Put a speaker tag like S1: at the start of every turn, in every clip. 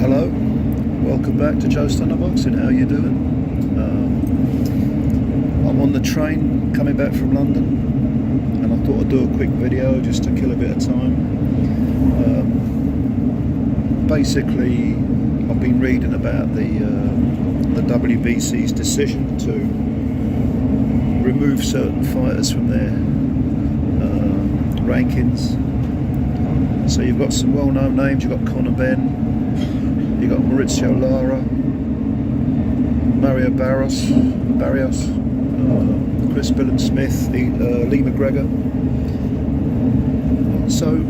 S1: Hello, welcome back to Joe Stunner Boxing. How you doing? I'm on the train coming back from London, and I thought I'd do a quick video just to kill a bit of time. Basically, I've been reading about the WBC's decision to remove certain fighters from their rankings. So you've got some well-known names. You've got Conor Benn, you've got Mauricio Lara, Mario Barrios, Chris Smith, Lee McGregor. So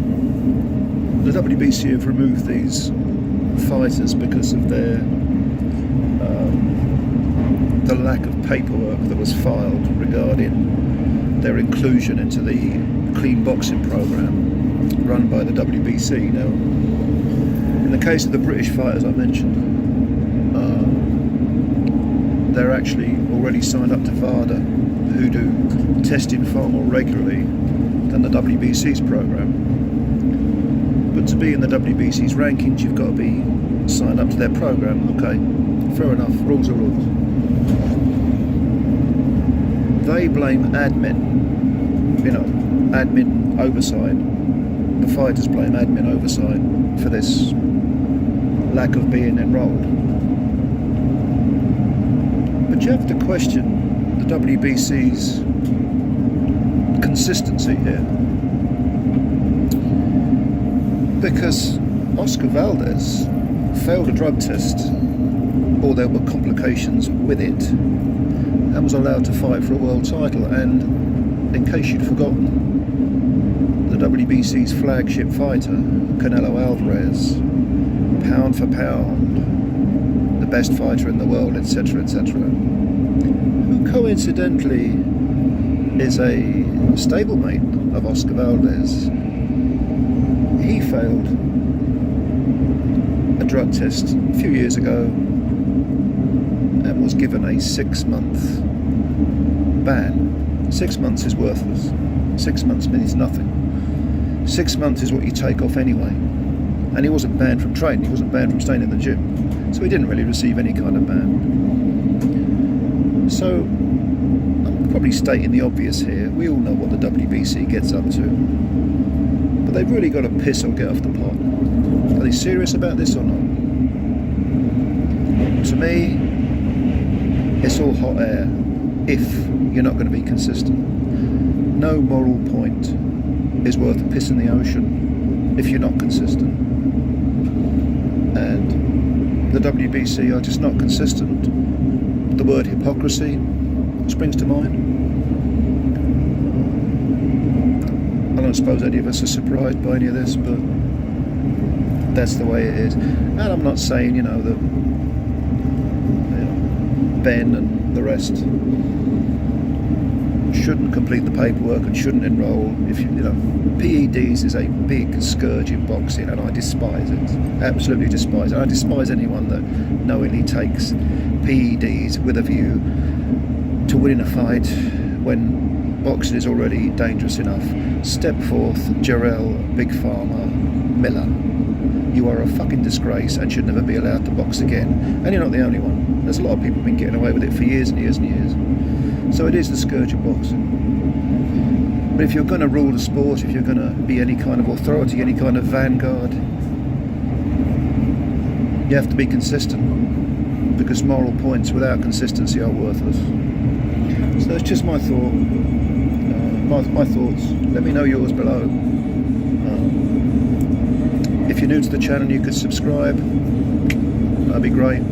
S1: the WBC have removed these fighters because of the lack of paperwork that was filed regarding their inclusion into the clean boxing program run by the WBC. Now, in the case of the British fighters I mentioned, they're actually already signed up to VADA, who do testing far more regularly than the WBC's program. But to be in the WBC's rankings, you've got to be signed up to their program. Okay, fair enough, rules are rules. They blame admin, admin oversight. The fighters blame admin oversight for this lack of being enrolled. But you have to question the WBC's consistency here, because Oscar Valdez failed a drug test, or there were complications with it, and was allowed to fight for a world title. And in case you'd forgotten, the WBC's flagship fighter, Canelo Alvarez, pound for pound, the best fighter in the world, etc., etc., who coincidentally is a stablemate of Oscar Valdez, he failed a drug test a few years ago and was given a 6-month ban. 6 months is worthless. 6 months means nothing. 6 months is what you take off anyway. And he wasn't banned from training, he wasn't banned from staying in the gym. So he didn't really receive any kind of ban. So, I'm probably stating the obvious here. We all know what the WBC gets up to. But they've really got to piss or get off the pot. Are they serious about this or not? To me, it's all hot air if you're not going to be consistent. No moral point is worth a piss in the ocean if you're not consistent. And the WBC are just not consistent. The word hypocrisy springs to mind. I don't suppose any of us are surprised by any of this, but that's the way it is. And I'm not saying, that Ben and the rest shouldn't complete the paperwork and shouldn't enroll. PEDs is a big scourge in boxing, and I despise it. Absolutely despise it. I despise anyone that knowingly takes PEDs with a view to winning a fight when boxing is already dangerous enough. Step forth, Jarrell, Big Pharma, Miller. You are a fucking disgrace and should never be allowed to box again. And you're not the only one. There's a lot of people who've been getting away with it for years and years and years. So it is the scourge of boxing. But if you're going to rule the sport, if you're going to be any kind of authority, any kind of vanguard, you have to be consistent, because moral points without consistency are worthless. So that's just my thought. My thoughts. Let me know yours below. If you're new to the channel, you could subscribe. That'd be great.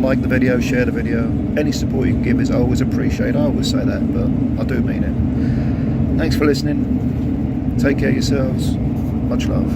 S1: Like the video, share the video. Any support you can give is always appreciated. I always say that, but I do mean it. Thanks for listening. Take care of yourselves. Much love.